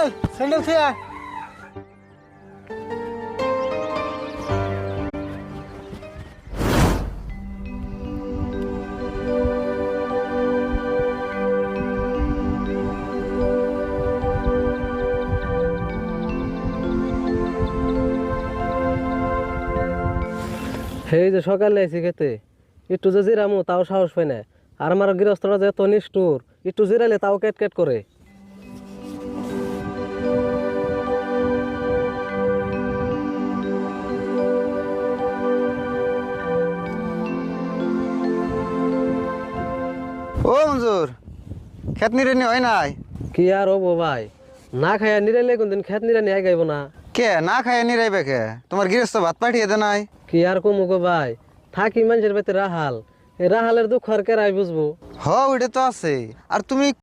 এই স্যান্ডেল থিয়া সেই যে সকালে আইছি খেতে একটু যে জিরামু তাও সাহস পাই না। আর আমার গৃহস্থরা যে এত নিষ্ঠুর, একটু জিরাইলে তাও কেট কেট করে। ও মঞ্জুর খেত নিরেনি হয় নাই কি আর হবো ভাই, না খাইয়া নিরাইলে কোনদিন খেত নিরা নিয়ে গাইব না। কে না খায় নিরাইবে কে তোমার গৃহস্থ ভাত পাঠিয়ে দে নাই কি আর কমু গো ভাই, থাকি মানুষের বাড়িতে রাহাল, এই রাহালের দুঃখ আর কেরাই বুঝবো। হ ওইটা তো আছে আর তুমি